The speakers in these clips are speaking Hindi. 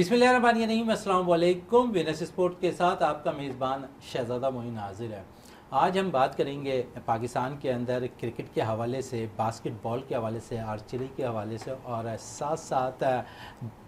बिस्मिल्लाहिर्रहमानिर्रहीम, अस्सलाम वालेकुम। विनस स्पोर्ट के साथ आपका मेज़बान शहज़ादा मोइन हाजिर है। आज हम बात करेंगे पाकिस्तान के अंदर क्रिकेट के हवाले से, बास्केटबॉल के हवाले से, आर्चरी के हवाले से और साथ साथ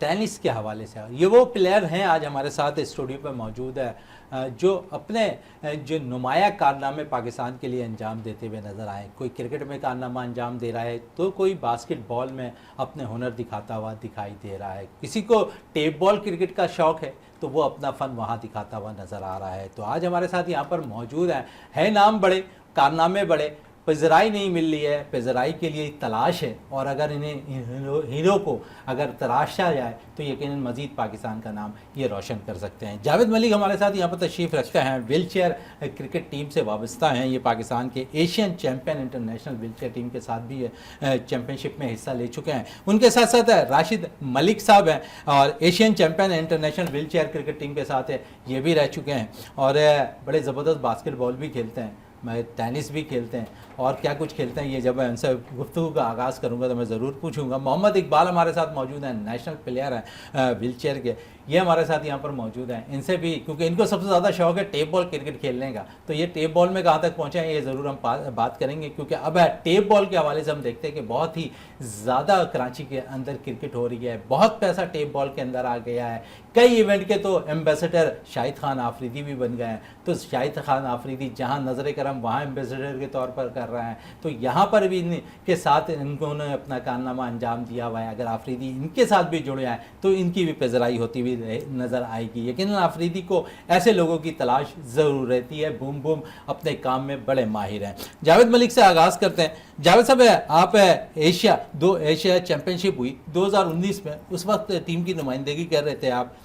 टेनिस के हवाले से। ये वो प्लेयर हैं आज हमारे साथ स्टूडियो पर मौजूद है जो अपने जो नुमाया कारनामे पाकिस्तान के लिए अंजाम देते हुए नज़र आए। कोई क्रिकेट में कारनामा अंजाम दे रहा है तो कोई बास्केटबॉल में अपने हुनर दिखाता हुआ दिखाई दे रहा है। किसी को टेप बॉल क्रिकेट का शौक़ है तो वो अपना फ़न वहाँ दिखाता हुआ नज़र आ रहा है। तो आज हमारे साथ यहाँ पर मौजूद है नाम बड़े, कारनामे बड़े, पजराई नहीं मिल रही है, पजराई के लिए तलाश है। और अगर इन्हें हीरो को अगर तराशा जाए तो यकीनन मज़ीद पाकिस्तान का नाम ये रोशन कर सकते हैं। जावेद मलिक हमारे साथ यहाँ पर तशरीफ़ रखते हैं, व्हील चेयर क्रिकेट टीम से वाबस्ता हैं। ये पाकिस्तान के Asian champion international wheel chair team के साथ भी चैम्पियनशिप में हिस्सा ले चुके हैं। उनके साथ साथ राशिद मलिक साहब हैं और Asian champion international wheel chair cricket team के साथ है, ये भी रह चुके हैं और बड़े ज़बरदस्त बास्केटबॉल भी खेलते हैं, मैं टेनिस भी खेलते हैं और क्या कुछ खेलते हैं। ये जब मैं उनसे गुफ्तगू का आगाज़ करूंगा तो मैं ज़रूर पूछूंगा। मोहम्मद इकबाल हमारे साथ मौजूद हैं, नेशनल प्लेयर हैं व्हील चेयर के, ये हमारे साथ यहाँ पर मौजूद हैं। इनसे भी, क्योंकि इनको सबसे ज़्यादा शौक़ है टेप बॉल क्रिकेट खेलने का, तो ये टेप बॉल में कहाँ तक पहुँचे हैं ये ज़रूर हम बात करेंगे। क्योंकि अब टेप बॉल के हवाले से हम देखते हैं कि बहुत ही ज़्यादा कराची के अंदर क्रिकेट हो रही है, बहुत पैसा टेप बॉल के अंदर आ गया है। कई इवेंट के तो एम्बेसडर शाहिद खान आफरीदी भी बन गए हैं। तो शाहिद खान आफरीदी जहाँ नज़र करम वहाँ एम्बेसडर के तौर पर कर रहे हैं, तो यहाँ पर भी इनके साथ इन्होंने अपना कारनामा अंजाम दिया हुआ है। अगर आफरीदी इनके साथ भी जुड़े हैं तो इनकी भी पेजराई होती हुई नज़र आएगी। यकीनन आफरीदी को ऐसे लोगों की तलाश ज़रूर रहती है। बूम बूम अपने काम में बड़े माहिर हैं। जावेद मलिक से आगाज़ करते हैं। जावेद साहब, आप एशिया चैम्पियनशिप हुई 2019 में, उस वक्त टीम की नुमाइंदगी कर रहे थे आप।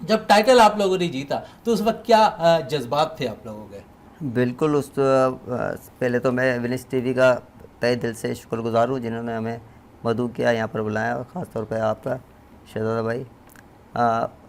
जब टाइटल आप लोगों ने जीता तो उस वक्त क्या जज्बात थे आप लोगों के? बिल्कुल, पहले तो मैं विनिस टीवी का तहे दिल से शुक्रगुजार हूँ जिन्होंने हमें मदऊ किया, यहाँ पर बुलाया, और ख़ास तौर पे आपका शहज़ादा भाई।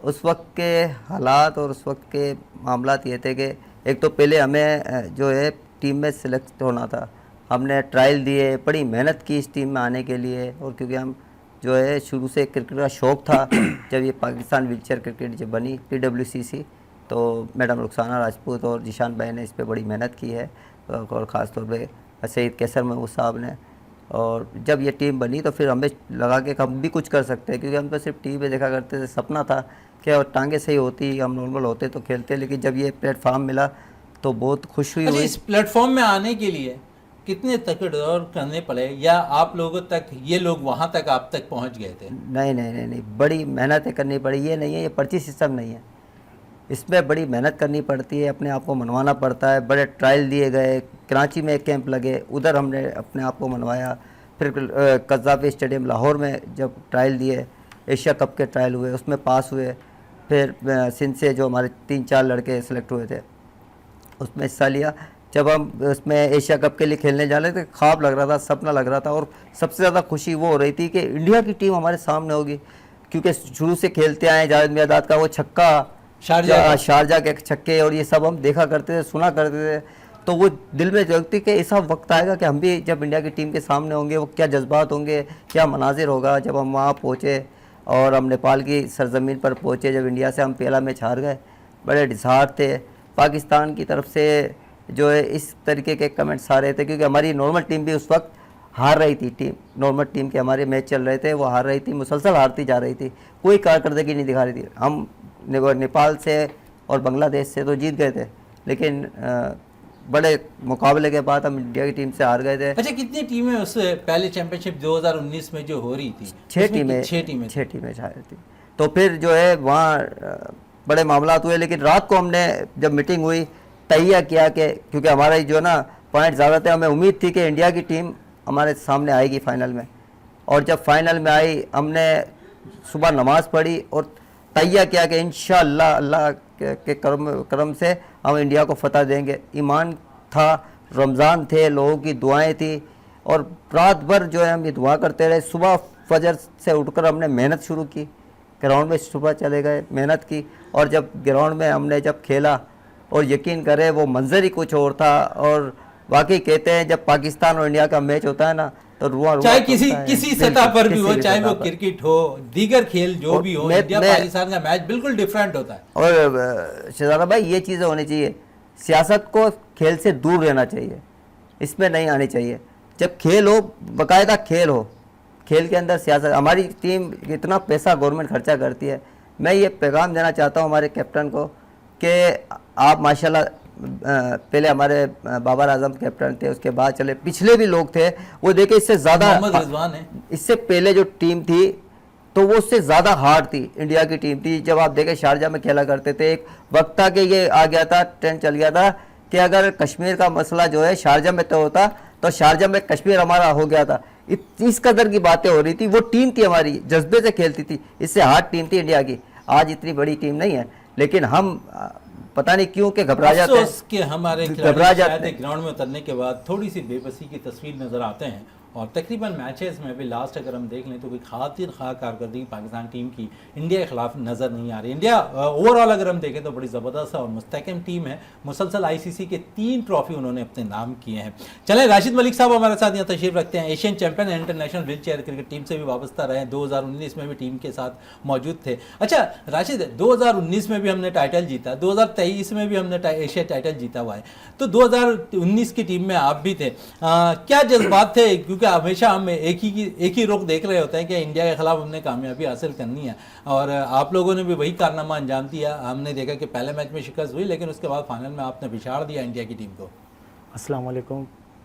उस वक्त के हालात और उस वक्त के मामलात ये थे कि एक तो पहले हमें जो है टीम में सिलेक्ट होना था। हमने ट्रायल दिए, बड़ी मेहनत की इस टीम में आने के लिए, और क्योंकि हम जो है शुरू से क्रिकेट का शौक़ था। जब ये पाकिस्तान व्हील चेयर क्रिकेट जब बनी PWCC, तो मैडम रुखसाना राजपूत और जिशान भाई ने इस पे बड़ी मेहनत की है, और ख़ास तौर पे सईद कैसर महमूद साहब ने। और जब ये टीम बनी तो फिर हमें लगा कि हम भी कुछ कर सकते हैं, क्योंकि हम तो सिर्फ टीवी पे देखा करते थे। सपना था कि और टांगे सही होती, हम नॉर्मल होते तो खेलते, लेकिन जब ये प्लेटफार्म मिला तो बहुत खुश हुई। इस प्लेटफॉर्म में आने के लिए कितने तकड़ करने पड़े, या आप लोगों तक, ये लोग वहाँ तक आप तक पहुँच गए थे? नहीं, बड़ी मेहनत करनी पड़ी। ये नहीं है, ये पर्ची सिस्टम नहीं है, इसमें बड़ी मेहनत करनी पड़ती है, अपने आप को मनवाना पड़ता है। बड़े ट्रायल दिए गए, कराची में एक कैंप लगे, उधर हमने अपने आप को मनवाया। फिर कज़ाफ़ी स्टेडियम लाहौर में जब ट्रायल दिए, एशिया कप के ट्रायल हुए, उसमें पास हुए। फिर सिंध से जो हमारे 3-4 लड़के सेलेक्ट हुए थे उसमें हिस्सा लिया। जब हम उसमें एशिया कप के लिए खेलने जा रहे थे, ख्वाब लग रहा था, सपना लग रहा था, और सबसे ज़्यादा खुशी वो हो रही थी कि इंडिया की टीम हमारे सामने होगी। क्योंकि शुरू से खेलते आए, जावेद मियादाद का वो छक्का, शारजा के छक्के, और ये सब हम देखा करते थे, सुना करते थे। तो वो दिल में जगती कि ऐसा वक्त आएगा कि हम भी जब इंडिया की टीम के सामने होंगे, वो क्या जज्बात होंगे, क्या मनाजिर होगा। जब हम वहाँ पहुँचे और हम नेपाल की सरजमीन पर पहुँचे, जब इंडिया से हम पहला मैच हार गए, बड़े डिसहार्ट थे। पाकिस्तान की तरफ से जो है इस तरीके के कमेंट्स आ रहे थे, क्योंकि हमारी नॉर्मल टीम भी उस वक्त हार रही थी। टीम नॉर्मल टीम के हमारे मैच चल रहे थे, वो हार रही थी, मुसलसल हारती जा रही थी, कोई कारकर्दगी नहीं दिखा रही थी। हम नेपाल से और बांग्लादेश से तो जीत गए थे, लेकिन बड़े मुकाबले के बाद हम इंडिया की टीम से हार गए थे। अच्छा, कितनी टीमें उस पहले चैंपियनशिप 2019 में जो हो रही थी? 6 टीमें शायद थी। तो फिर जो है वहाँ बड़े मामलात हुए, लेकिन रात को हमने जब मीटिंग हुई, तैयार किया कि क्योंकि हमारा जो ना पॉइंट ज़्यादा थे, हमें उम्मीद थी कि इंडिया की टीम हमारे सामने आएगी फाइनल में। और जब फाइनल में आई, हमने सुबह नमाज़ पढ़ी और तैयार किया कि इंशाअल्लाह अल्लाह के करम से हम इंडिया को फतह देंगे। ईमान था, रमज़ान थे, लोगों की दुआएं थी, और रात भर जो है हम ये दुआ करते रहे। सुबह फजर से उठकर हमने मेहनत शुरू की, ग्राउंड में सुबह चले गए, मेहनत की, और जब ग्राउंड में हमने जब खेला, और यकीन करें वो मंजर ही कुछ और था। और वाकई कहते हैं जब पाकिस्तान और इंडिया का मैच होता है ना, तो रुआ चाहे तो किसी होता है। किसी बिल्कुल, सतह पर भी किसी हो, भी चाहे सतह वो पर। क्रिकेट हो, दीगर खेल जो और भी हो, मैं इंडिया पाकिस्तान का मैच बिल्कुल डिफरेंट होता है। और शहजादा भाई ये चीज़ें होनी चाहिए, सियासत को खेल से दूर रहना चाहिए, इसमें नहीं आनी चाहिए। जब खेल हो, बाकायदा खेल हो, खेल के अंदर सियासत। हमारी टीम इतना पैसा गवर्नमेंट खर्चा करती है। मैं ये पैगाम देना चाहता हूँ हमारे कैप्टन को कि आप माशाल्लाह, पहले हमारे बाबर आजम कैप्टन थे, उसके बाद चले पिछले भी लोग थे, वो देखे इससे ज़्यादा मोहम्मद रिजवान है। इससे पहले जो टीम थी तो वो उससे ज़्यादा हार्ड थी, इंडिया की टीम थी। जब आप देखें शारजा में खेला करते थे, एक वक्त था कि ये आ गया था, ट्रेंड चल गया था कि अगर कश्मीर का मसला जो है शारजा में तो होता, तो शारजा में कश्मीर हमारा हो गया था। इस कदर की बातें हो रही थी। वो टीम थी हमारी, जज्बे से खेलती थी, इससे हार्ड टीम थी इंडिया की। आज इतनी बड़ी टीम नहीं है, लेकिन हम पता नहीं क्यों कि घबरा जाते हैं। अफसोस कि हमारे घबरा खिलाड़ी जाते शायद हैं। ग्राउंड में उतरने के बाद थोड़ी सी बेबसी की तस्वीर नजर आते हैं। और तकरीबन मैचेस में भी लास्ट अगर हम देख लें तो कोई खातिर खा कारकर्दगी पाकिस्तान टीम की इंडिया के खिलाफ नज़र नहीं आ रही। इंडिया ओवरऑल अगर हम देखें तो बड़ी ज़बरदस्त और मुस्तहकम टीम है। मुसलसल आईसीसी के 3 ट्रॉफी उन्होंने अपने नाम किए हैं। चलें, राशिद मलिक साहब हमारे साथ यहाँ तशरीफ रखते हैं। Asian champion international wheel chair cricket team से भी वाबस्ता रहे, 2019 में भी टीम के साथ मौजूद थे। अच्छा राशिद, 2019 में भी हमने टाइटल जीता, 2023 में भी हमने एशिया टाइटल जीता हुआ है, तो 2019 की टीम में आप भी थे। क्या जज्बात थे? क्योंकि हमेशा हम एक ही रुख देख रहे होते हैं कि इंडिया के खिलाफ हमने कामयाबी हासिल करनी है, और आप लोगों ने भी वही कारनामा अंजाम दिया। हमने देखा कि पहले मैच में शिकस्त हुई, लेकिन उसके बाद फाइनल में आपने बिछाड़ दिया इंडिया की टीम को। अस्सलाम वालेकुम,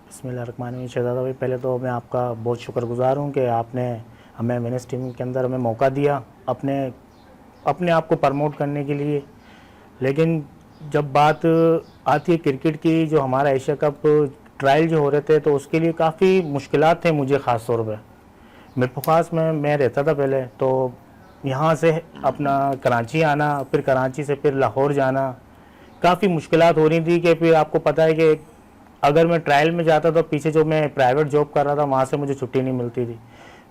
बिस्मिल्लाहिर्रहमानिर्रहीम। शहजादा भाई, पहले तो मैं आपका बहुत शुक्रगुजार हूँ कि आपने हमें मेंस टीम के अंदर हमें मौका दिया अपने आप को प्रमोट करने के लिए। लेकिन जब बात आती है क्रिकेट की, जो हमारा एशिया कप ट्रायल जो हो रहे थे, तो उसके लिए काफ़ी मुश्किलात थे मुझे ख़ास तौर पे। मिरपुखास में मैं रहता था पहले, तो यहाँ से अपना कराची आना, फिर कराची से फिर लाहौर जाना, काफ़ी मुश्किलात हो रही थी। कि फिर आपको पता है कि अगर मैं ट्रायल में जाता तो पीछे जो मैं प्राइवेट जॉब कर रहा था वहाँ से मुझे छुट्टी नहीं मिलती थी।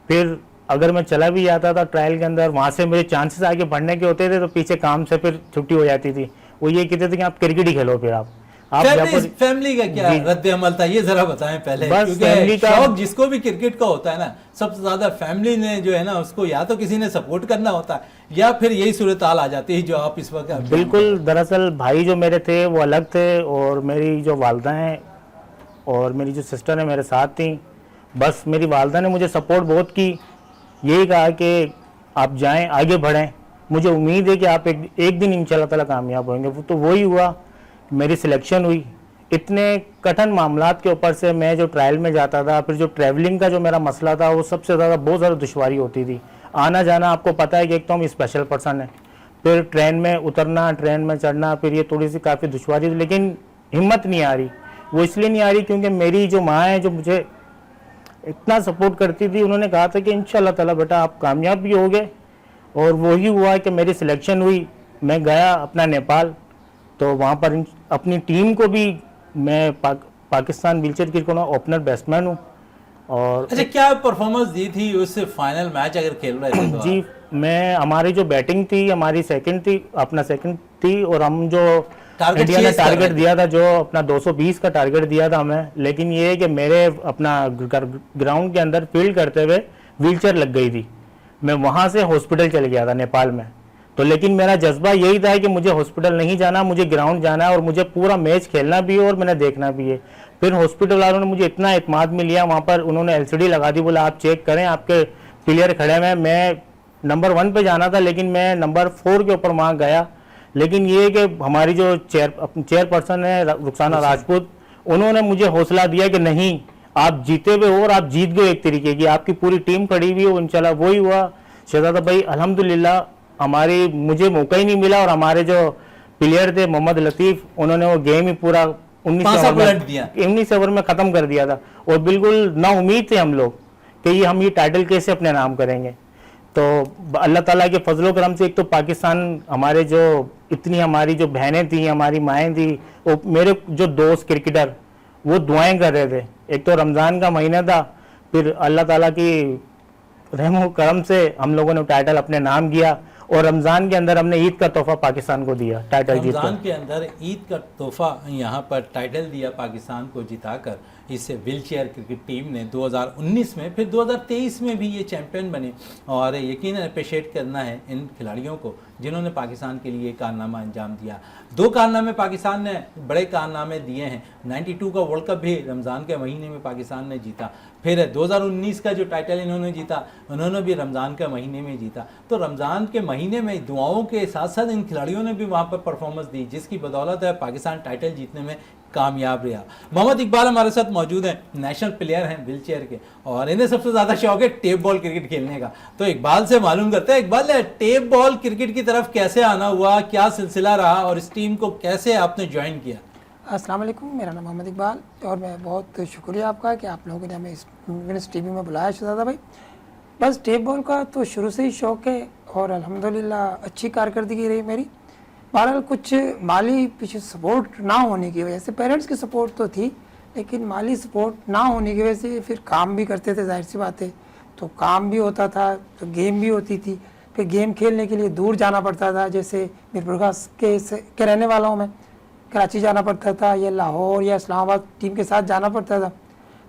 फिर अगर मैं चला भी जाता था ट्रायल के अंदर, वहाँ से मेरे चांसेस आगे बढ़ने के होते थे, तो पीछे काम से फिर छुट्टी हो जाती थी। वो ये कहते थे कि आप क्रिकेट ही खेलो, फिर आप फैमिली का क्या रद्द अमल था, ये जरा बताएं पहले। बस फैमिली का शौक जिसको भी क्रिकेट का होता है ना, सबसे ज्यादा फैमिली ने जो है ना, उसको या तो किसी ने सपोर्ट करना होता है, या फिर यही सूरत हाल आ जाती है जो आप इस वक्त। बिल्कुल, दरअसल भाई जो मेरे थे वो अलग थे, और मेरी जो वालदा हैं और मेरी जो सिस्टर है मेरे साथ थी। बस मेरी वालदा ने मुझे सपोर्ट बहुत की, यही कहा कि आप जाएं, आगे बढ़ें, मुझे उम्मीद है कि आप एक दिन इंशाल्लाह ताला कामयाब होंगे। तो वही हुआ, मेरी सिलेक्शन हुई। इतने कठिन मामलात के ऊपर से मैं जो ट्रायल में जाता था, फिर जो ट्रैवलिंग का जो मेरा मसला था, वो सबसे ज़्यादा बहुत ज़्यादा दुश्वारी होती थी। आना जाना, आपको पता है कि एक तो हम स्पेशल पर्सन है, फिर ट्रेन में उतरना, ट्रेन में चढ़ना, फिर ये थोड़ी सी काफ़ी दुश्वारी थी। लेकिन हिम्मत नहीं आ रही। वो इसलिए नहीं आ रही क्योंकि मेरी जो माँ है, जो मुझे इतना सपोर्ट करती थी, उन्होंने कहा था कि इंशाल्लाह ताला बेटा आप कामयाब भी होगे। और वही हुआ कि मेरी सिलेक्शन हुई। मैं गया अपना नेपाल, तो वहाँ पर अपनी टीम को भी मैं पाकिस्तान व्हीलचेयर क्रिकेट में ओपनर बैट्समैन हूँ। और अच्छा, क्या परफॉर्मेंस दी थी उस फाइनल मैच अगर खेल रहे थे तो? जी, मैं हमारी जो बैटिंग थी हमारी सेकंड थी, और हम जो इंडिया ने टारगेट दिया था, जो अपना 220 का टारगेट दिया था हमें। लेकिन ये है कि मेरे अपना ग्राउंड के अंदर फील्ड करते हुए व्हीलचेयर लग गई थी। मैं वहाँ से हॉस्पिटल चल गया था नेपाल में। तो लेकिन मेरा जज्बा यही था कि मुझे हॉस्पिटल नहीं जाना, मुझे ग्राउंड जाना है, और मुझे पूरा मैच खेलना भी है और मैंने देखना भी है। फिर हॉस्पिटल वालों ने मुझे इतना एतमाद में लिया, वहाँ पर उन्होंने LCD लगा दी, बोला आप चेक करें, आपके प्लेयर खड़े हैं। मैं नंबर 1 पे जाना था, लेकिन मैं नंबर 4 के ऊपर वहाँ गया। लेकिन ये कि हमारी जो चेयरपर्सन है रुखसाना राजपूत, उन्होंने मुझे हौसला दिया कि नहीं, आप जीते हुए हो और आप जीत गए, एक तरीके की आपकी पूरी टीम खड़ी हुई हो। इंशाल्लाह वही हुआ शहजादा भाई, अल्हम्दुलिल्लाह मुझे मौका ही नहीं मिला, और हमारे जो प्लेयर थे मोहम्मद लतीफ़, उन्होंने वो गेम ही पूरा 19 ओवर में ख़त्म कर दिया था। और बिल्कुल ना उम्मीद थे हम लोग कि हम ये टाइटल कैसे अपने नाम करेंगे। तो अल्लाह ताला के फजलो करम से, एक तो पाकिस्तान हमारे जो इतनी हमारी जो बहनें थी, हमारी माएँ थी, वो मेरे जो दोस्त क्रिकेटर वो दुआएं कर रहे थे। एक तो रमज़ान का महीना था, फिर अल्लाह ताला की रहमो करम से हम लोगों ने टाइटल अपने नाम किया। और रमज़ान के अंदर हमने ईद का तोहफा पाकिस्तान को दिया टाइटल जीत रमज़ान के अंदर ईद का तोहफा यहाँ पर टाइटल दिया पाकिस्तान को जिताकर। इस व्हीलचेयर क्रिकेट टीम ने 2019 में, फिर 2023 में भी ये चैंपियन बने। और यकीनन अप्रिशिएट करना है इन खिलाड़ियों को जिन्होंने पाकिस्तान के लिए कारनामा अंजाम दिया। 2 कारनामे पाकिस्तान ने बड़े कारनामे दिए हैं। 92 का वर्ल्ड कप भी रमज़ान के महीने में पाकिस्तान ने जीता, फिर 2019 का जो टाइटल इन्होंने जीता उन्होंने भी रमज़ान के महीने में जीता। तो रमज़ान के महीने में दुआओं के साथ साथ इन खिलाड़ियों ने भी वहाँ पर परफॉर्मेंस दी, जिसकी बदौलत है पाकिस्तान टाइटल जीतने में कामयाब रहा। मोहम्मद इकबाल हमारे साथ मौजूद हैं, नेशनल प्लेयर हैं व्हीलचेयर के, और इन्हें सबसे ज़्यादा शौक है टेप बॉल क्रिकेट खेलने का। तो इकबाल से मालूम करते हैं, इकबाल टेप बॉल क्रिकेट की तरफ कैसे आना हुआ, क्या सिलसिला रहा और इस टीम को कैसे आपने ज्वाइन किया? अस्सलाम वालेकुम, मेरा नाम मोहम्मद इकबाल और मैं बहुत शुक्रिया आपका कि आप लोगों ने हमें इस टीवी में बुलाया शहजादा भाई। बस टेप बॉल का तो शुरू से ही शौक़ है और अल्हम्दुलिल्लाह अच्छी कारकर्दगी रही मेरी। बहरहाल कुछ माली पीछे सपोर्ट ना होने की वजह से, पेरेंट्स की सपोर्ट तो थी लेकिन माली सपोर्ट ना होने की वजह से फिर काम भी करते थे, जाहिर सी बात है। तो काम भी होता था तो गेम भी होती थी, फिर गेम खेलने के लिए दूर जाना पड़ता था। जैसे मीरपुर के रहने वाला हूँ मैं, कराची जाना पड़ता था या लाहौर या इस्लामाबाद टीम के साथ जाना पड़ता था।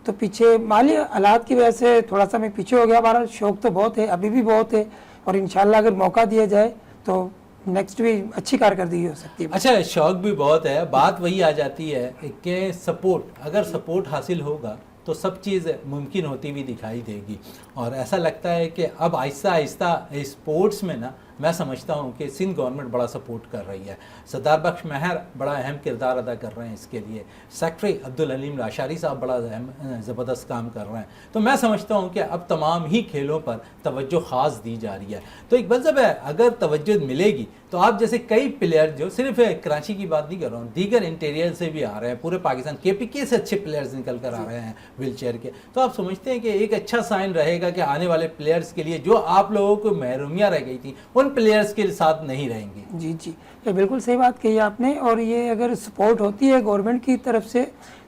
तो पीछे माली हालात की वजह से थोड़ा सा मैं पीछे हो गया। बहरहाल शौक़ तो बहुत है, अभी भी बहुत है और इंशाल्लाह अगर मौका दिया जाए तो नेक्स्ट भी अच्छी कारकर्दगी हो सकती है। अच्छा, शौक भी बहुत है, बात वही आ जाती है कि सपोर्ट, अगर सपोर्ट हासिल होगा तो सब चीज़ मुमकिन होती हुई दिखाई देगी। और ऐसा लगता है कि अब आहिस्ता आहिस्ता स्पोर्ट्स में ना मैं समझता हूँ कि सिंध गवर्नमेंट बड़ा सपोर्ट कर रही है। सरदार बख्श महर बड़ा अहम किरदार अदा कर रहे हैं इसके लिए, सेक्रेटरी अब्दुल अलीम लाशारी साहब बड़ा ज़बरदस्त काम कर रहे हैं। तो मैं समझता हूँ कि अब तमाम ही खेलों पर तवज्जो ख़ास दी जा रही है। तो एक मतलब है, अगर तवज्जो मिलेगी तो आप जैसे कई प्लेयर, जो सिर्फ कराची की बात नहीं कर रहा हूँ, दीगर इंटीरियर से भी आ रहे हैं, पूरे पाकिस्तान KPK से अच्छे प्लेयर्स निकल कर आ रहे हैं व्हीलचेयर के। तो आप समझते हैं कि एक अच्छा साइन रहेगा कि आने वाले प्लेयर्स के लिए जो आप लोगों को महरूमियाँ रह गई थी उन प्लेयर्स के साथ नहीं रहेंगी? जी जी, ये बिल्कुल सही बात कही आपने। और ये अगर सपोर्ट होती है गवर्नमेंट की तरफ से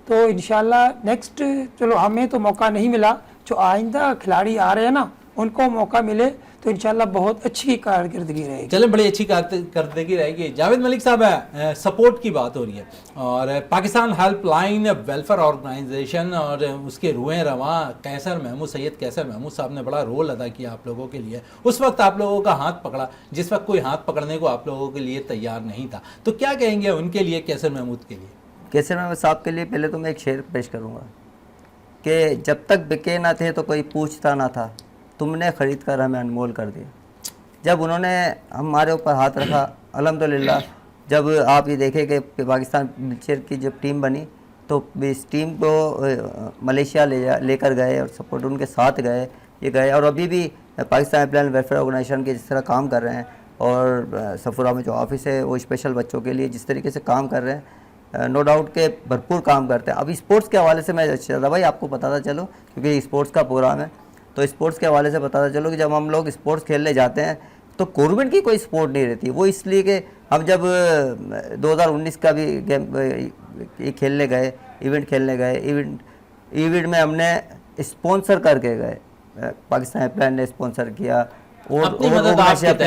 तो इंशाल्लाह नेक्स्ट, चलो हमें तो मौका नहीं मिला, जो आइंदा खिलाड़ी आ रहे हैं ना उनको मौका मिले तो इंशाल्लाह बहुत अच्छी कारकर्दगी रहेगी। चलें, बड़ी अच्छी कारकर्दगी रहेगी। जावेद मलिक साहब है, सपोर्ट की बात हो रही है और पाकिस्तान हेल्पलाइन वेलफेयर ऑर्गेनाइजेशन और उसके रुएं रवां कैसर महमूद, सैयद कैसर महमूद साहब ने बड़ा रोल अदा किया आप लोगों के लिए। उस वक्त आप लोगों का हाथ पकड़ा जिस वक्त कोई हाथ पकड़ने को आप लोगों के लिए तैयार नहीं था। तो क्या कहेंगे उनके लिए, कैसर महमूद के लिए? कैसर महमूद साहब के लिए पहले तो मैं एक शेर पेश करूँगा कि जब तक बिके ना थे तो कोई पूछता ना था, तुमने ख़रीद कर हमें अनमोल कर दिया। जब उन्होंने हमारे ऊपर हाथ रखा, अल्हम्दुलिल्लाह, जब आप ये देखें कि पाकिस्तान व्हीलचेयर की जब टीम बनी तो इस टीम को मलेशिया लेकर गए और सपोर्ट उनके साथ गए और अभी भी पाकिस्तान हेल्पलाइन वेलफेयर ऑर्गेनाइजेशन के जिस तरह काम कर रहे हैं और सफुरा में जो ऑफिस है वो स्पेशल बच्चों के लिए जिस तरीके से काम कर रहे हैं, नो डाउट के भरपूर काम करते हैं। अभी स्पोर्ट्स के हवाले से मैं शहजादा भाई आपको बताता चलो, क्योंकि स्पोर्ट्स का प्रोग्राम है, तो स्पोर्ट्स के हवाले से बताता चलो कि जब हम लोग स्पोर्ट्स खेलने जाते हैं तो गवर्नमेंट की कोई सपोर्ट नहीं रहती। वो इसलिए कि हम जब 2019 का भी गेम खेलने गए, इवेंट खेलने गए, इवेंट में हमने स्पॉन्सर करके गए, पाकिस्तान हेल्पलाइन ने स्पॉन्सर किया और अपनी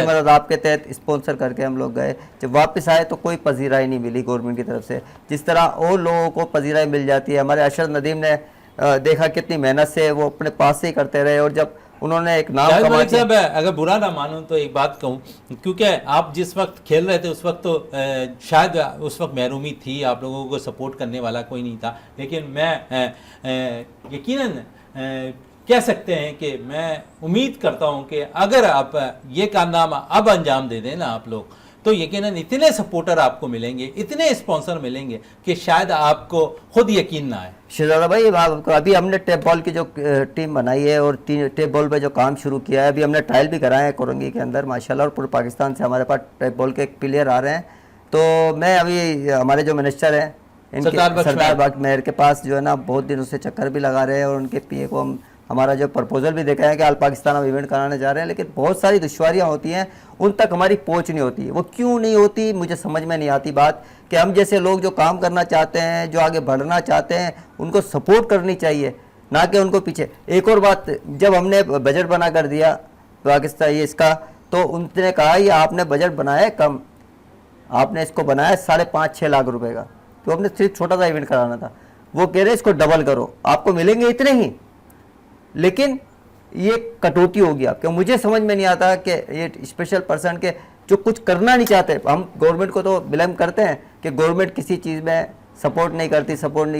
मदद आपके तहत स्पॉन्सर करके हम लोग गए। जब वापस आए तो कोई पजीराई नहीं मिली गवर्नमेंट की तरफ से, जिस तरह और लोगों को पजीराई मिल जाती है। हमारे अशरफ नदीम ने देखा कितनी मेहनत से वो अपने पास से ही करते रहे और जब उन्होंने एक नाम कमा लिया। अगर बुरा ना मानो तो एक बात कहूँ, क्योंकि आप जिस वक्त खेल रहे थे उस वक्त तो शायद उस वक्त महरूमी थी, आप लोगों को सपोर्ट करने वाला कोई नहीं था, लेकिन मैं यकीनन कह सकते हैं कि मैं उम्मीद करता हूं कि अगर आप ये कारनामा अब अंजाम दे दें ना आप लोग, तो यकीनन इतने सपोर्टर आपको मिलेंगे, इतने स्पॉन्सर मिलेंगे कि शायद आपको खुद यकीन ना आए। शहजादा भाई, अभी हमने टेप बॉल की जो टीम बनाई है और टेप बॉल पे जो काम शुरू किया है, अभी हमने ट्रायल भी कराए हैं कोरंगी के अंदर माशाल्लाह, और पूरे पाकिस्तान से हमारे पास टेप बॉल के प्लेयर आ रहे हैं। तो मैं अभी हमारे जो मिनिस्टर हैं सरदार बख्श महर के पास जो है ना बहुत दिनों से चक्कर भी लगा रहे हैं और उनके PA को हम हमारा जो प्रपोजल भी देखा है कि ऑल पाकिस्तान हम इवेंट कराने जा रहे हैं, लेकिन बहुत सारी दुश्वारियां होती हैं, उन तक हमारी पहुंच नहीं होती। वो क्यों नहीं होती मुझे समझ में नहीं आती बात, कि हम जैसे लोग जो काम करना चाहते हैं, जो आगे बढ़ना चाहते हैं, उनको सपोर्ट करनी चाहिए, ना कि उनको पीछे। एक और बात, जब हमने बजट बना कर दिया पाकिस्तान ये इसका तो उनने कहा ये आपने बजट बनाया है कम, आपने इसको बनाया 5.5-6 लाख रुपए का, तो आपने सिर्फ छोटा सा इवेंट कराना था। वो कह रहे इसको डबल करो, आपको मिलेंगे इतने ही, लेकिन ये कटौती होगी आपके। मुझे समझ में नहीं आता कि ये स्पेशल पर्सन के जो कुछ करना नहीं चाहते, हम गवर्नमेंट को तो ब्लेम करते हैं कि गवर्नमेंट किसी चीज़ में सपोर्ट नहीं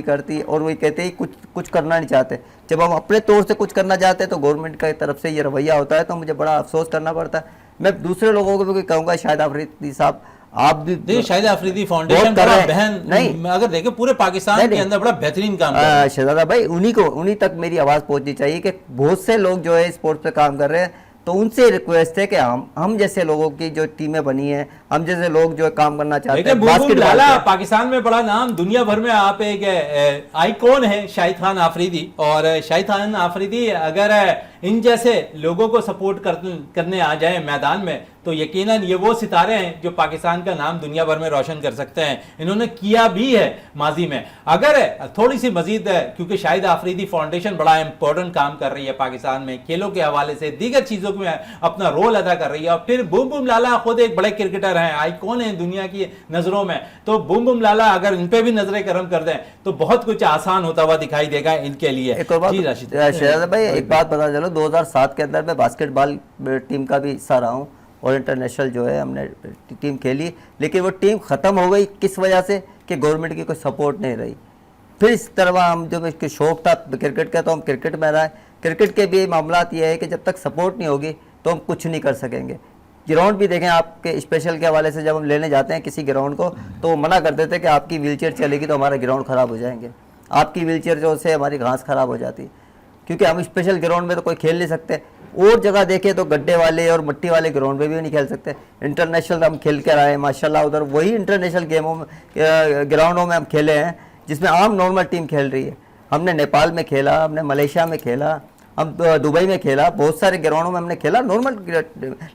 करती, और वही कहते हैं कुछ करना नहीं चाहते। जब हम अपने तौर से कुछ करना चाहते हैं तो गवर्नमेंट की तरफ से ये रवैया होता है, तो मुझे बड़ा अफसोस करना पड़ता है। मैं दूसरे लोगों को भी कहूँगा, शाहिद आफरीदी साहब आप भी, शाहिद आफरीदी फाउंडेशन बड़ा बहन नहीं, अगर देखें पूरे पाकिस्तान के अंदर बड़ा बेहतरीन काम कर रहे हैं। शहजादा भाई उन्हीं तक मेरी आवाज़ पहुंचनी चाहिए कि बहुत से लोग जो है स्पोर्ट्स पे काम कर रहे हैं, तो उनसे रिक्वेस्ट है कि हम जैसे लोगों की जो टीमें बनी हैं, हम जैसे लोग जो काम करना चाहते हैं, बास्केटबॉल पाकिस्तान में बड़ा नाम, दुनिया भर में आप एक आइकॉन है शाहिद खान आफरीदी। और शाहिद खान आफरीदी अगर इन जैसे लोगों को सपोर्ट करने आ जाए मैदान में, तो यकीनन ये वो सितारे हैं जो पाकिस्तान का नाम दुनिया भर में रोशन कर सकते हैं। इन्होंने किया भी है माजी में। अगर थोड़ी सी मजीद, क्योंकि शाहिद आफरीदी फाउंडेशन बड़ा इंपॉर्टेंट काम कर रही है पाकिस्तान में, खेलों के हवाले से दीगर चीज़ों में अपना रोल अदा कर रही है। और फिर बूम बूम लाला खुद एक बड़े क्रिकेटर हैं, आइकॉन हैं दुनिया की नज़रों में, तो बूम बूम लाला अगर इन पर भी नजरें करम कर दें तो बहुत कुछ आसान होता हुआ दिखाई देगा इनके लिए। शहजादा भाई एक बात पता चलो, 2007 के अंदर मैं बास्केटबॉल टीम का भी हिस्सा रहा हूँ, और इंटरनेशनल जो है हमने टीम खेली, लेकिन वो टीम ख़त्म हो गई किस वजह से कि गवर्नमेंट की कोई सपोर्ट नहीं रही। फिर इस तरह हम जो इसके शौक था क्रिकेट का, तो हम क्रिकेट में रहे। क्रिकेट के भी मामला ये है कि जब तक सपोर्ट नहीं होगी तो हम कुछ नहीं कर सकेंगे। ग्राउंड भी देखें आपके स्पेशल के हवाले से, जब हम लेने जाते हैं किसी ग्राउंड को तो वो मना कर देते हैं कि आपकी व्हीलचेयर चलेगी तो हमारा ग्राउंड ख़राब हो जाएंगे, आपकी व्हीलचेयर जो से हमारी घास ख़राब हो जाती, क्योंकि हम स्पेशल ग्राउंड में तो कोई खेल नहीं सकते। और जगह देखें तो गड्ढे वाले और मिट्टी वाले ग्राउंड में भी नहीं खेल सकते। इंटरनेशनल हम खेल कर आए माशाल्लाह, उधर वही इंटरनेशनल गेमों में ग्राउंडों में हम खेले हैं जिसमें आम नॉर्मल टीम खेल रही है। हमने नेपाल में खेला, हमने मलेशिया में खेला, हम दुबई में खेला, बहुत सारे ग्राउंडों में हमने खेला नॉर्मल।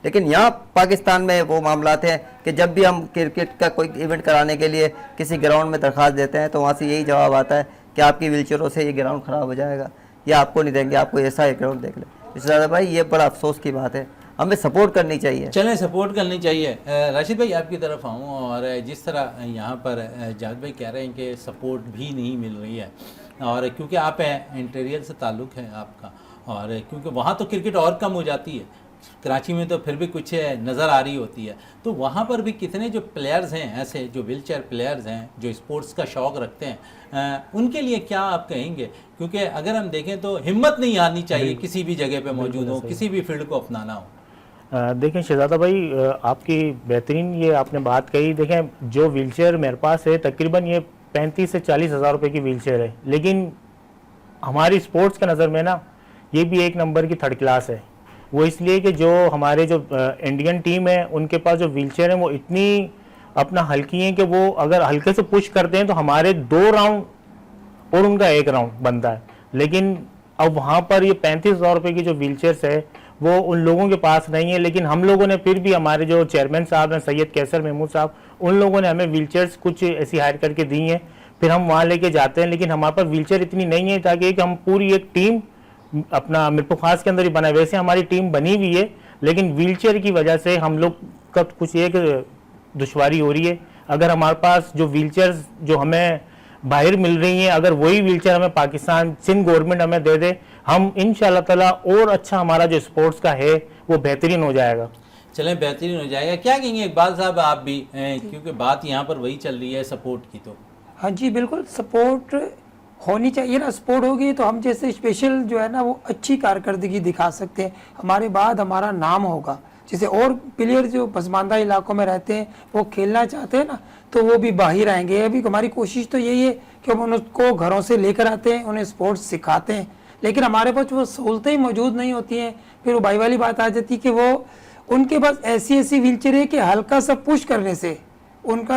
लेकिन यहाँ पाकिस्तान में वो मामला थे कि जब भी हम क्रिकेट का कोई इवेंट कराने के लिए किसी ग्राउंड में दरख्वास्त देते हैं तो वहाँ से यही जवाब आता है कि आपकी व्हीलचेयरों से ये ग्राउंड ख़राब हो जाएगा, या आपको नहीं देंगे, आपको ऐसा एक ग्राउंड देख ले। इससे ज़्यादा भाई ये बड़ा अफसोस की बात है, हमें सपोर्ट करनी चाहिए। चलें सपोर्ट करनी चाहिए। राशिद भाई आपकी तरफ आऊँ, और जिस तरह यहाँ पर जावेद भाई कह रहे हैं कि सपोर्ट भी नहीं मिल रही है, और क्योंकि आप इंटीरियर से ताल्लुक़ है आपका, और क्योंकि वहाँ तो क्रिकेट और कम हो जाती है, कराची में तो फिर भी कुछ नज़र आ रही होती है, तो वहाँ पर भी कितने जो प्लेयर्स हैं ऐसे जो व्हीलचेयर प्लेयर्स हैं जो स्पोर्ट्स का शौक़ रखते हैं, उनके लिए क्या आप कहेंगे? क्योंकि अगर हम देखें तो हिम्मत नहीं आनी चाहिए किसी भी जगह पे मौजूद हो, किसी भी फील्ड को अपनाना हो। देखें शहजादा भाई, आपकी बेहतरीन ये आपने बात कही। देखें जो व्हीलचेयर मेरे पास है तकरीबन ये 35 से 40 हज़ार रुपये की व्हीलचेयर है, लेकिन हमारी स्पोर्ट्स के नज़र में ना ये भी एक नंबर की थर्ड क्लास है। वो इसलिए कि जो हमारे जो इंडियन टीम है उनके पास जो व्हीलचेयर है वो इतनी अपना हल्की है कि वो अगर हल्के से पुश करते हैं तो हमारे 2 राउंड और उनका 1 राउंड बनता है। लेकिन अब वहाँ पर ये 35,000 रुपये की जो व्हीलचेयर्स है वो उन लोगों के पास नहीं है, लेकिन हम लोगों ने फिर भी, हमारे जो चेयरमैन साहब हैं सैयद कैसर महमूद साहब, उन लोगों ने हमें व्हीलचेयर्स कुछ ऐसी हायर करके दी हैं, फिर हम वहाँ लेके जाते हैं। लेकिन हमारे पास व्हीलचेयर इतनी नहीं है ताकि हम पूरी एक टीम अपना मिरपुर खास के अंदर ही बनाए। वैसे हमारी टीम बनी हुई है, लेकिन व्हीलचेयर की वजह से हम लोग का कुछ एक दुश्वारी हो रही है। अगर हमारे पास जो व्हीलचेयर्स जो हमें बाहर मिल रही हैं, अगर वही व्हीलचेयर हमें पाकिस्तान सिंध गवर्नमेंट हमें दे दे, हम इंशाल्लाह ताला और अच्छा हमारा जो स्पोर्ट्स का है वो बेहतरीन हो जाएगा। चलें बेहतरीन हो जाएगा। क्या कहेंगे इकबाल साहब आप भी, क्योंकि बात यहाँ पर वही चल रही है सपोर्ट की। तो हाँ जी बिल्कुल, सपोर्ट होनी चाहिए ना। सपोर्ट होगी तो हम जैसे स्पेशल जो है ना वो अच्छी कारकर्दगी दिखा सकते हैं, हमारे बाद हमारा नाम होगा। जैसे और प्लेयर जो पसमानदा इलाकों में रहते हैं वो खेलना चाहते हैं ना, तो वो भी बाहर आएंगे। अभी हमारी कोशिश तो यही है कि हम उनको घरों से लेकर आते हैं, उन्हें स्पोर्ट्स सिखाते हैं, लेकिन हमारे पास वो सहूलतें ही मौजूद नहीं होती हैं। फिर वो भाई वाली बात आ जाती है कि वो उनके पास ऐसी व्हीलचेयर है कि हल्का सा पुश करने से उनका,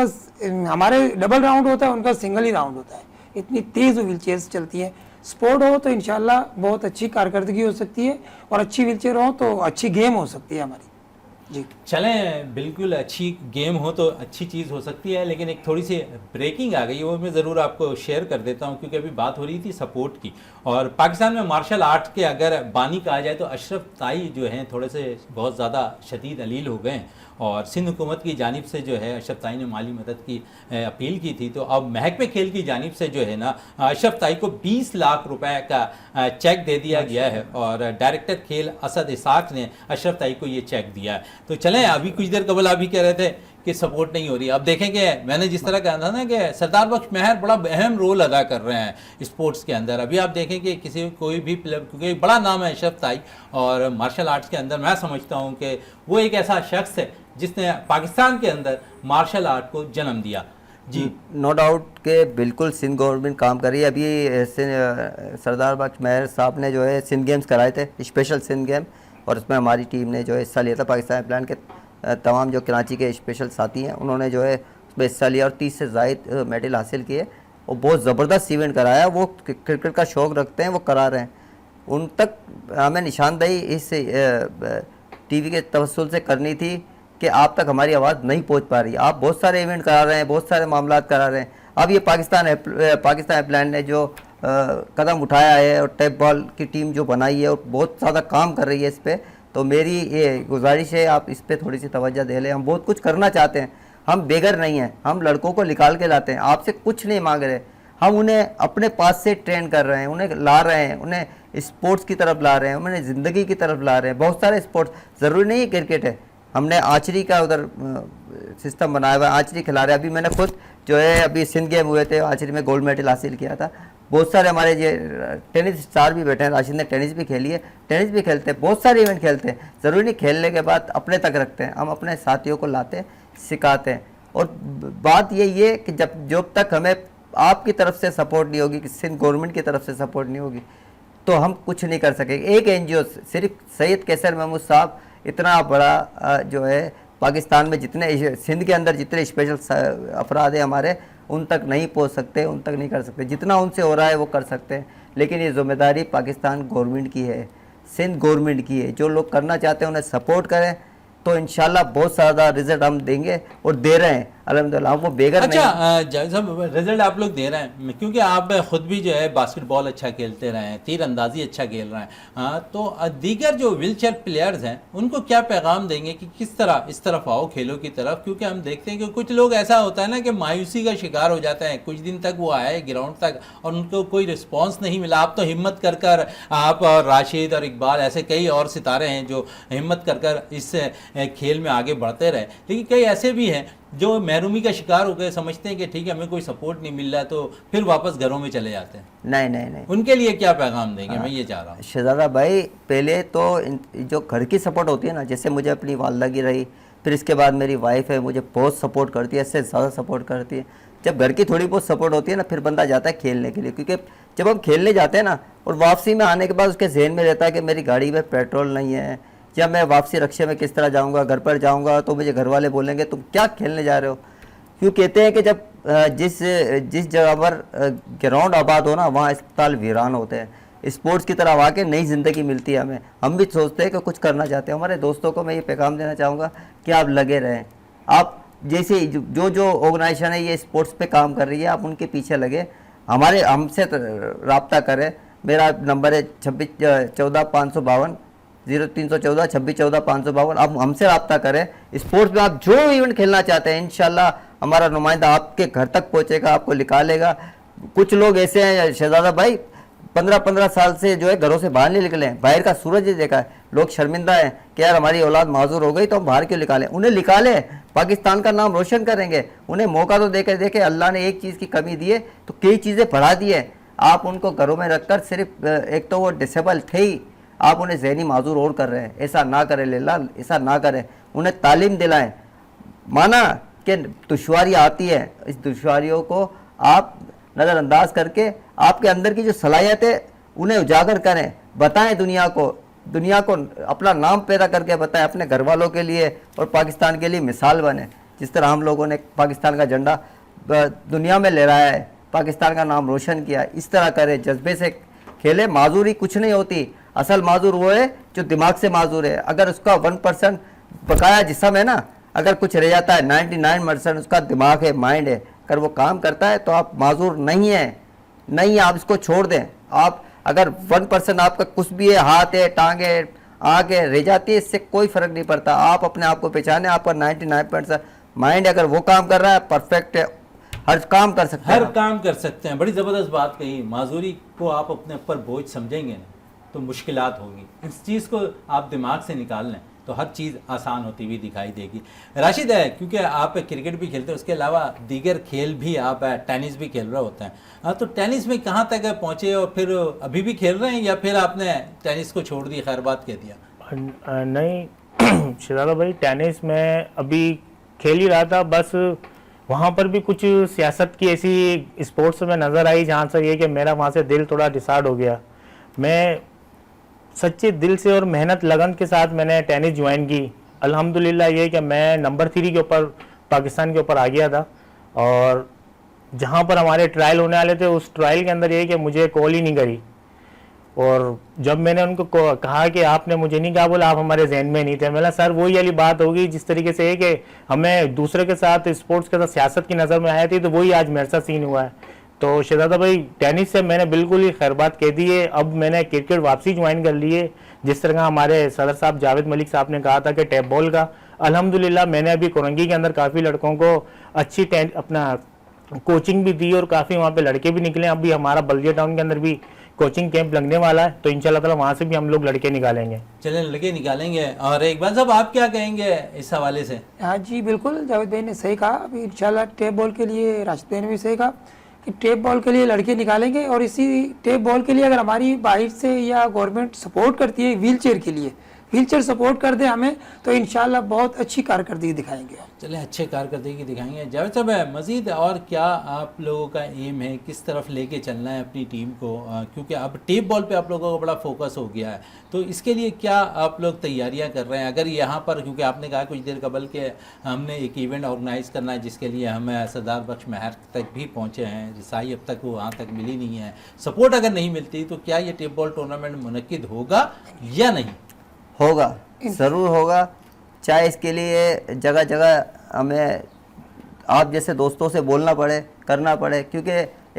हमारे डबल राउंड होता है, उनका सिंगल ही राउंड होता है, इतनी तेज़ व्हीलचेयर्स चलती हैं। स्पोर्ट हो तो इंशाल्लाह बहुत अच्छी कारकर्दगी हो सकती है, और अच्छी व्हीलचेयर हो तो अच्छी गेम हो सकती है हमारी। जी। चलें, बिल्कुल अच्छी गेम हो तो अच्छी चीज़ हो सकती है, लेकिन एक थोड़ी सी ब्रेकिंग आ गई है, वो मैं ज़रूर आपको शेयर कर देता हूं, क्योंकि अभी बात हो रही थी सपोर्ट की। और पाकिस्तान में मार्शल आर्ट के अगर बानी कहा जाए तो अशरफ ताई जो हैं थोड़े से बहुत ज़्यादा शदीद अलील हो गए हैं, और सिंध हुकूमत की जानिब से जो है अशरफ ताई ने माली मदद की अपील की थी। तो अब महकमे खेल की जानिब से जो है ना अशरफ ताई को 20 लाख रुपए का चेक दे दिया गया है, और डायरेक्टर खेल असद इसाक ने अशरफ ताई को ये चेक दिया है। तो चलें, अभी कुछ देर कबल आप भी कह रहे थे कि सपोर्ट नहीं हो रही। अब देखेंगे, मैंने जिस तरह कहा था ना कि सरदार बख्श महर बड़ा अहम रोल अदा कर रहे हैं स्पोर्ट्स के अंदर। अभी आप देखेंगे किसी कोई भी प्लेयर, क्योंकि एक बड़ा नाम है अशरफ ताई, और मार्शल आर्ट्स के अंदर मैं समझता हूं कि वो एक ऐसा शख्स है जिसने पाकिस्तान के अंदर मार्शल आर्ट को जन्म दिया। जी, नो डाउट के बिल्कुल सिंध गवर्नमेंट काम कर रही है। अभी सरदार बख्श महर साहब ने जो है सिंध गेम्स कराए थे, स्पेशल सिंध गेम, और उसमें हमारी टीम ने जो है हिस्सा लिया था। पाकिस्तान प्लान के तमाम जो कराची के स्पेशल साथी हैं उन्होंने जो है उसमें हिस्सा लिया और 30 से ज़ायद मेडल हासिल किए, और बहुत ज़बरदस्त इवेंट कराया। वो क्रिकेट का शौक़ रखते हैं, वो करा रहे हैं। उन तक हमें निशानदेही इस टीवी के तवस्सुल से करनी थी कि आप तक हमारी आवाज़ नहीं पहुंच पा रही। आप बहुत सारे इवेंट करा रहे हैं, बहुत सारे मामला करा रहे हैं। अब ये पाकिस्तान प्लान ने जो कदम उठाया है और टैप बॉल की टीम जो बनाई है और बहुत ज़्यादा काम कर रही है इस पर, तो मेरी ये गुजारिश है आप इस पर थोड़ी सी तवज्जो दे लें। हम बहुत कुछ करना चाहते हैं, हम बेघर नहीं हैं, हम लड़कों को निकाल के लाते हैं, आपसे कुछ नहीं मांग रहे। हम उन्हें अपने पास से ट्रेन कर रहे हैं, उन्हें ला रहे हैं, उन्हें स्पोर्ट्स की तरफ ला रहे हैं, उन्हें ज़िंदगी की तरफ ला रहे हैं। बहुत सारे स्पोर्ट्स, ज़रूरी नहीं है क्रिकेट है। हमने आर्चरी का उधर सिस्टम बनाया हुआ है, आर्चरी खिला रहे हैं। अभी मैंने खुद जो है अभी सिंध गेम हुए थे, आर्चरी में गोल्ड मेडल हासिल किया था। बहुत सारे हमारे ये टेनिस स्टार भी बैठे हैं, राशिद ने टेनिस भी खेली है, टेनिस भी खेलते हैं, बहुत सारे इवेंट खेलते हैं। ज़रूरी नहीं खेलने के बाद अपने तक रखते हैं, हम अपने साथियों को लाते हैं, सिखाते हैं। और बात यही है कि जब तक हमें आपकी तरफ से सपोर्ट नहीं होगी, कि सिंध गवर्नमेंट की तरफ से सपोर्ट नहीं होगी, तो हम कुछ नहीं कर सकेंगे। एक NGO सिर्फ सैयद कैसर महमूद साहब इतना बड़ा जो है पाकिस्तान में जितने सिंध के अंदर जितने स्पेशल अफराद हैं हमारे, उन तक नहीं पहुंच सकते, उन तक नहीं कर सकते। जितना उनसे हो रहा है वो कर सकते हैं, लेकिन ये ज़िम्मेदारी पाकिस्तान गवर्नमेंट की है, सिंध गवर्नमेंट की है। जो लोग करना चाहते हैं उन्हें सपोर्ट करें, तो इंशाल्लाह बहुत ज़्यादा रिजल्ट हम देंगे और दे रहे हैं अल्हम्दुलिल्लाह। हम वो बेगर अच्छा, नहीं। जावेद साहब, रिजल्ट आप लोग दे रहे हैं क्योंकि आप खुद भी जो है बास्केटबॉल अच्छा खेलते रहे हैं, तीर अंदाजी अच्छा खेल रहे हैं। हाँ, तो दीगर जो व्हीलचेयर प्लेयर्स हैं उनको क्या पैगाम देंगे कि किस तरह इस तरफ आओ खेलों की तरफ? क्योंकि हम देखते हैं कि कुछ लोग ऐसा होता है ना कि मायूसी का शिकार हो जाते हैं। कुछ दिन तक वो आए ग्राउंड तक और उनको कोई रिस्पॉन्स नहीं मिला। आप तो हिम्मत कर कर, आप और राशिद और इकबाल, ऐसे कई और सितारे हैं जो हिम्मत कर कर इस खेल में आगे बढ़ते रहे, लेकिन कई ऐसे भी हैं जो महरूमी का शिकार हो गए, समझते हैं कि ठीक है हमें कोई सपोर्ट नहीं मिल रहा, तो फिर वापस घरों में चले जाते हैं। नहीं, उनके लिए क्या पैगाम देंगे? मैं ये चाह रहा हूँ। शहजादा भाई, पहले तो जो घर की सपोर्ट होती है ना, जैसे मुझे अपनी वालदा की रही, फिर इसके बाद मेरी वाइफ है, मुझे बहुत सपोर्ट करती है, इससे ज़्यादा सपोर्ट करती है। जब घर की थोड़ी बहुत सपोर्ट होती है ना, फिर बंदा जाता है खेलने के लिए। क्योंकि जब हम खेलने जाते हैं ना, और वापसी में आने के बाद उसके जहन में रहता है कि मेरी गाड़ी में पेट्रोल नहीं है, या मैं वापसी रक्शे में किस तरह जाऊंगा, घर पर जाऊंगा तो मुझे घर वाले बोलेंगे तुम क्या खेलने जा रहे हो। क्यों कहते हैं कि जब जिस जगह पर ग्राउंड आबाद हो ना, वहाँ अस्पताल वीरान होते हैं। स्पोर्ट्स की तरफ आके नई ज़िंदगी मिलती है हमें। हम भी सोचते हैं कि कुछ करना चाहते हैं। हमारे दोस्तों को मैं ये पैगाम देना चाहूँगा कि आप लगे रहें। आप जैसे जो ऑर्गेनाइजेशन है ये स्पोर्ट्स पे काम कर रही है, आप उनके पीछे लगे, हमसे रब्ता करें। मेरा नंबर है 2614-552 0314-2614-552। आप हमसे रब्ता करें। स्पोर्ट्स में आप जो इवेंट खेलना चाहते हैं, इंशाल्लाह हमारा नुमाइंदा आपके घर तक पहुंचेगा, आपको निकालेगा। कुछ लोग ऐसे हैं शहजादा भाई, 15-15 साल से जो है घरों से बाहर नहीं निकले, बाहर का सूरज ही देखा है। लोग शर्मिंदा हैं कि यार हमारी औलाद माजूर हो गई तो हम बाहर क्यों निकालें। उन्हें निकालें, पाकिस्तान का नाम रोशन करेंगे। उन्हें मौका तो देखे अल्लाह ने एक चीज़ की कमी दी है तो कई चीज़ें बढ़ा दी है। आप उनको घरों में रखकर सिर्फ एक तो वो डिसेबल थे ही, आप उन्हें जहनी माजूर और कर रहे हैं। ऐसा ना करें लेला, ऐसा ना करें। उन्हें तालीम दिलाएं। माना कि दुश्वारियाँ आती है, इस दुश्वारियों को आप नज़रअंदाज करके आपके अंदर की जो सलाहियत है उन्हें उजागर करें, बताएं दुनिया को अपना नाम पैदा करके बताएं, अपने घर वालों के लिए और पाकिस्तान के लिए मिसाल बने। जिस तरह हम लोगों ने पाकिस्तान का झंडा दुनिया में लहराया है, पाकिस्तान का नाम रोशन किया, इस तरह करें, जज्बे से खेले। माजूरी कुछ नहीं होती, असल माजूर वो है जो दिमाग से माजूर है। अगर उसका 1% बकाया जिस्म है ना, अगर कुछ रह जाता है 99% उसका दिमाग है, माइंड है, अगर वो काम करता है तो आप माजूर नहीं है, नहीं है, आप इसको छोड़ दें। आप अगर 1% आपका कुछ भी है, हाथ है, टांग है, आँख है, रह जाती है, इससे कोई फर्क नहीं पड़ता। आप अपने आप को पहचाने, आपका 99% माइंड अगर वो काम कर रहा है, परफेक्ट है, हर काम कर सकते हैं। हर काम कर सकते हैं। बड़ी ज़बरदस्त बात कही। माजूरी को आप अपने ऊपर बोझ समझेंगे ना तो मुश्किलात होगी। इस चीज़ को आप दिमाग से निकाल लें तो हर चीज़ आसान होती हुई दिखाई देगी। राशिद है, क्योंकि आप क्रिकेट भी खेलते हैं, उसके अलावा दीगर खेल भी आप टेनिस भी खेल रहे होते हैं, तो टेनिस में कहाँ तक पहुँचे और फिर अभी भी खेल रहे हैं या फिर आपने टेनिस को छोड़ दी, खैर बात कह दिया? नहीं शहजादा भाई, टेनिस में अभी खेल ही रहा था, बस वहाँ पर भी कुछ सियासत की ऐसी स्पोर्ट्स में नज़र आई जहाँ से ये कि मेरा वहाँ से दिल थोड़ा डिसाइड हो गया। मैं सच्चे दिल से और मेहनत लगन के साथ मैंने टेनिस ज्वाइन की। अल्हम्दुलिल्लाह ये कि मैं नंबर 3 के ऊपर पाकिस्तान के ऊपर आ गया था, और जहाँ पर हमारे ट्रायल होने वाले थे उस ट्रायल के अंदर ये कि मुझे कॉल ही नहीं करी, और जब मैंने उनको कहा कि आपने मुझे नहीं कहा, बोला आप हमारे जहन में नहीं थे। मैंने सर वही वाली बात होगी जिस तरीके से है कि हमें दूसरे के साथ स्पोर्ट्स के साथ सियासत की नज़र में आया थी, तो वही आज मेरे साथ सीन हुआ है। तो शहजादा भाई, टेनिस से मैंने बिल्कुल ही खैर बात कह दी है। अब मैंने क्रिकेट वापसी ज्वाइन कर ली है, जिस तरह हमारे सदर साहब जावेद मलिक साहब ने कहा था कि टैप बॉल का। अल्हम्दुलिल्लाह मैंने अभी कोरंगी के अंदर काफ़ी लड़कों को अच्छी अपना कोचिंग भी दी और काफ़ी वहाँ पे लड़के भी निकले। अभी हमारा बल्दिया टाउन के अंदर भी कोचिंग कैंप लगने वाला है, तो इंशाल्लाह ताला वहाँ से भी हम लोग लड़के निकालेंगे। चलें, लड़के निकालेंगे। और एक बार साहब, आप क्या कहेंगे इस हवाले से? हाँ जी बिल्कुल, जावेद भाई ने सही कहा। अभी इंशाल्लाह टेप बॉल के लिए राशिद भाई ने भी सही कहा कि टेप बॉल के लिए लड़के निकालेंगे, और इसी टेप बॉल के लिए अगर हमारी बाहर से या गवर्नमेंट सपोर्ट करती है व्हील चेयर के लिए, व्हील चेयर सपोर्ट कर दे हमें, तो इंशाल्लाह बहुत अच्छी कारकर्दगी दिखाएंगे। चलें, अच्छे कारकर्दगी दिखाएंगे। जावेद साहब, मज़ीद और क्या आप लोगों का एम है, किस तरफ लेके चलना है अपनी टीम को? क्योंकि अब टेप बॉल पे आप लोगों का बड़ा फोकस हो गया है, तो इसके लिए क्या आप लोग तैयारियां कर रहे हैं? अगर यहाँ पर, क्योंकि आपने कहा कुछ देर कबल के हमने एक इवेंट ऑर्गेनाइज़ करना है जिसके लिए हम सरदार बख्श महर तक भी पहुँचे हैं, रिसाई अब तक वो वहाँ तक मिली नहीं है, सपोर्ट अगर नहीं मिलती तो क्या ये टेप बॉल टूर्नामेंट मुनक्किद होगा या नहीं? होगा, ज़रूर होगा। चाहे इसके लिए जगह जगह हमें आप जैसे दोस्तों से बोलना पड़े, करना पड़े, क्योंकि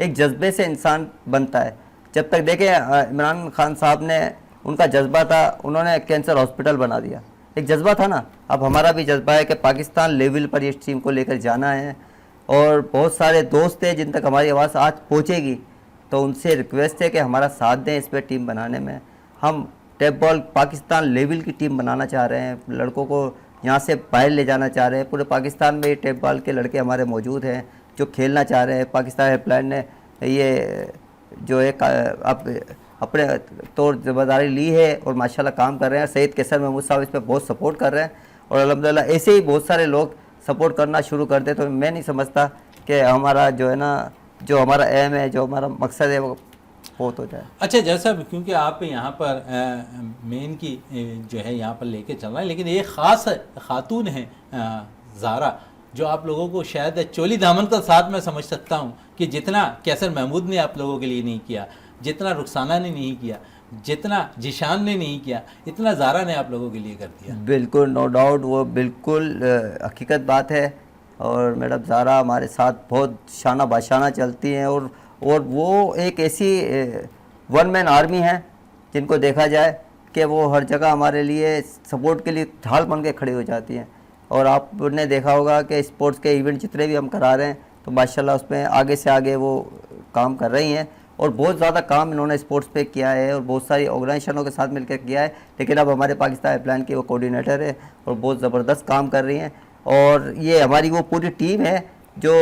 एक जज्बे से इंसान बनता है। जब तक देखें इमरान खान साहब ने, उनका जज्बा था, उन्होंने कैंसर हॉस्पिटल बना दिया, एक जज्बा था ना। अब हमारा भी जज्बा है कि पाकिस्तान लेवल पर इस टीम को लेकर जाना है, और बहुत सारे दोस्त हैं जिन तक हमारी आवाज़ आज पहुँचेगी, तो उनसे रिक्वेस्ट है कि हमारा साथ दें इस पर टीम बनाने में। हम टेप बॉल पाकिस्तान लेवल की टीम बनाना चाह रहे हैं, लड़कों को यहाँ से बाहर ले जाना चाह रहे हैं। पूरे पाकिस्तान में टेप बॉल के लड़के हमारे मौजूद हैं जो खेलना चाह रहे हैं। पाकिस्तान हेल्पलाइन ने ये जो एक अब अपने तौर जिम्मेदारी ली है और माशाल्लाह काम कर रहे हैं। सईद कैसर महमूद साहब इस पर बहुत सपोर्ट कर रहे हैं, और अल्हम्दुलिल्लाह ऐसे ही बहुत सारे लोग सपोर्ट करना शुरू कर दे, तो मैं नहीं समझता कि हमारा जो है ना, जो हमारा एम है, जो हमारा मकसद है, वो बहुत हो जाए। अच्छा जैसा, क्योंकि आप यहाँ पर मेन की जो है यहाँ पर लेके चल रहे हैं, लेकिन एक ख़ास खातून है ज़ारा, जो आप लोगों को शायद चोली दामन का साथ मैं समझ सकता हूँ कि जितना कैसर महमूद ने आप लोगों के लिए नहीं किया, जितना रुखसाना ने नहीं किया, जितना जिशान ने नहीं किया, इतना ज़ारा ने आप लोगों के लिए कर दिया। बिल्कुल, नो डाउट, वो बिल्कुल हकीकत बात है। और मैडम ज़ारा हमारे साथ बहुत शाना बाशाना चलती हैं, और वो एक ऐसी वन मैन आर्मी है जिनको देखा जाए कि वो हर जगह हमारे लिए सपोर्ट के लिए ढाल बन के खड़ी हो जाती हैं। और आपने देखा होगा कि स्पोर्ट्स के इवेंट जितने भी हम करा रहे हैं, तो माशाल्लाह उसमें आगे से आगे वो काम कर रही हैं, और बहुत ज़्यादा काम इन्होंने स्पोर्ट्स पे किया है और बहुत सारी ऑर्गेनाइजेशनों के साथ मिलकर किया है। लेकिन अब हमारे पाकिस्तान हेल्पलाइन की वो कोऑर्डिनेटर है और बहुत ज़बरदस्त काम कर रही हैं। और ये हमारी वो पूरी टीम है जो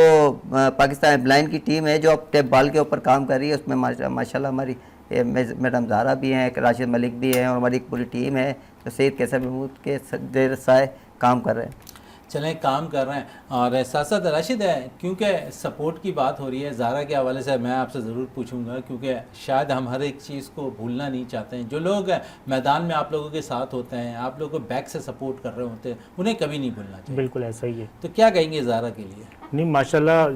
पाकिस्तान हेल्पलाइन की टीम है जो अब टेप बॉल के ऊपर काम कर रही है। उसमें माशाल्लाह हमारी मैडम ज़ारा भी हैं, राशिद मलिक भी हैं, और हमारी एक पूरी टीम है जो सईद कैसर महमूद के देर साए काम कर रहे हैं। चलें, काम कर रहे हैं। और साथ साथ राशिद है, क्योंकि सपोर्ट की बात हो रही है, ज़ारा के हवाले से मैं आपसे ज़रूर पूछूंगा, क्योंकि शायद हम हर एक चीज़ को भूलना नहीं चाहते हैं। जो लोग मैदान में आप लोगों के साथ होते हैं, आप लोगों को बैक से सपोर्ट कर रहे होते हैं, उन्हें कभी नहीं भूलना चाहिए। बिल्कुल ऐसा ही है। तो क्या कहेंगे ज़ारा के लिए? नहीं माशाल्लाह,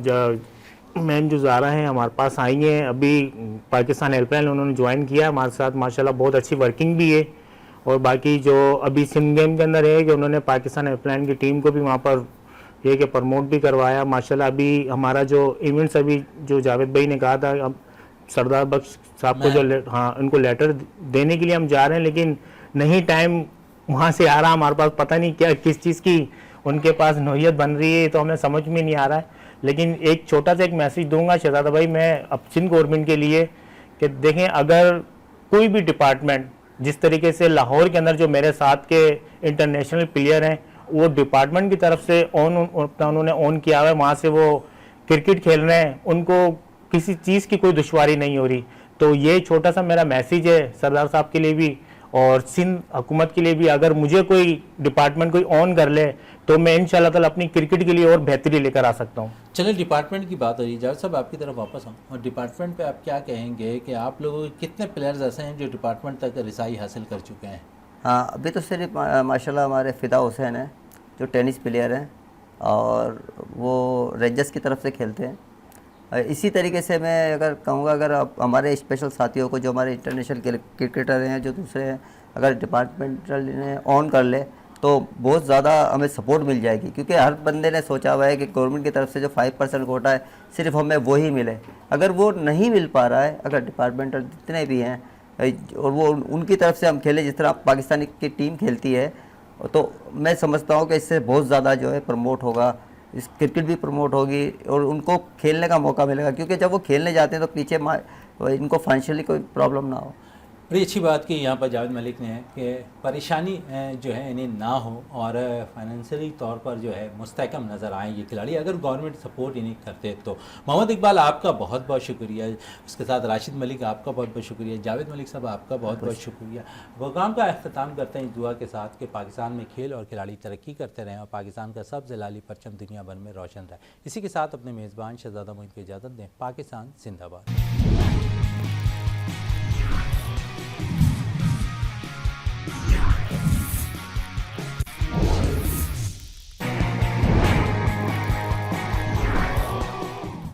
मैम जो ज़ारा हैं हमारे पास आई हैं, अभी पाकिस्तान हेल्पलाइन उन्होंने ज्वाइन किया हमारे साथ, माशाल्लाह बहुत अच्छी वर्किंग भी है। और बाकी जो अभी सिंध गेम के अंदर है कि उन्होंने पाकिस्तान एयरप्लेन की टीम को भी वहाँ पर ये कि प्रमोट भी करवाया माशाल्लाह। अभी हमारा जो इवेंट्स अभी जो जावेद भाई ने कहा था, अब सरदार बख्श साहब को जो हाँ उनको लेटर देने के लिए हम जा रहे हैं, लेकिन नहीं टाइम वहाँ से आ रहा हमारे पास, पता नहीं क्या किस चीज़ की उनके पास नोयत बन रही है, तो हमें समझ में नहीं आ रहा है। लेकिन एक छोटा सा एक मैसेज दूंगा शहजादा भाई मैं अब सिंध गवर्नमेंट के लिए कि देखें, अगर कोई भी डिपार्टमेंट जिस तरीके से लाहौर के अंदर जो मेरे साथ के इंटरनेशनल प्लेयर हैं वो डिपार्टमेंट की तरफ से उन्होंने ऑन किया हुआ है, वहाँ से वो क्रिकेट खेल रहे हैं, उनको किसी चीज़ की कोई दुश्वारी नहीं हो रही। तो ये छोटा सा मेरा मैसेज है सरदार साहब के लिए भी और सिंध हुकूमत के लिए भी, अगर मुझे कोई डिपार्टमेंट कोई ऑन कर ले तो मैं इंशाल्लाह ताला अपनी क्रिकेट के लिए और बेहतरी लेकर आ सकता हूँ। चलिए डिपार्टमेंट की बात हो रही है, जावेद साहब आपकी तरफ वापस आऊँ और डिपार्टमेंट पे आप क्या कहेंगे कि आप लोगों के कितने प्लेयर्स ऐसे हैं जो डिपार्टमेंट तक रिसाई हासिल कर चुके हैं? हाँ, अभी तो सिर्फ माशाल्लाह हमारे फ़िदा हुसैन हैं जो टेनिस प्लेयर हैं और वो रेंजर्स की तरफ से खेलते हैं। इसी तरीके से मैं अगर कहूँगा, अगर आप हमारे स्पेशल साथियों को जो हमारे इंटरनेशनल क्रिकेटर हैं जो दूसरे हैं, अगर डिपार्टमेंटल इन्हें ऑन कर ले तो बहुत ज़्यादा हमें सपोर्ट मिल जाएगी, क्योंकि हर बंदे ने सोचा हुआ है कि गवर्नमेंट की तरफ से जो 5% कोटा है सिर्फ हमें वो ही मिले। अगर वो नहीं मिल पा रहा है, अगर डिपार्टमेंटल जितने भी हैं और वो उनकी तरफ से हम खेलें जिस तरह पाकिस्तानी की टीम खेलती है, तो मैं समझता हूँ कि इससे बहुत ज़्यादा जो है प्रमोट होगा, इस क्रिकेट भी प्रमोट होगी और उनको खेलने का मौका मिलेगा, क्योंकि जब वो खेलने जाते हैं तो पीछे इनको फाइनेंशियली कोई प्रॉब्लम ना हो। बड़ी अच्छी बात की यहाँ पर जावेद मलिक ने है कि परेशानी जो है इन्हें ना हो और फाइनेंशियली तौर पर जो है मुस्तहकम नज़र आए ये खिलाड़ी, अगर गवर्नमेंट सपोर्ट इन्हें करते तो। मोहम्मद इकबाल आपका बहुत बहुत शुक्रिया, उसके साथ राशिद मलिक आपका बहुत बहुत शुक्रिया, जावेद मलिक साहब आपका बहुत बहुत शुक्रिया। प्रोग्राम का अख्ताम करते हैं इस दुआ के साथ कि पाकिस्तान में खेल और खिलाड़ी तरक्की करते रहें और पाकिस्तान का सब जलाली परचम दुनिया भर में रोशन रहे। इसी के साथ अपने मेज़बान शहजादा मोइन को इजाज़त दें। पाकिस्तान जिंदाबाद।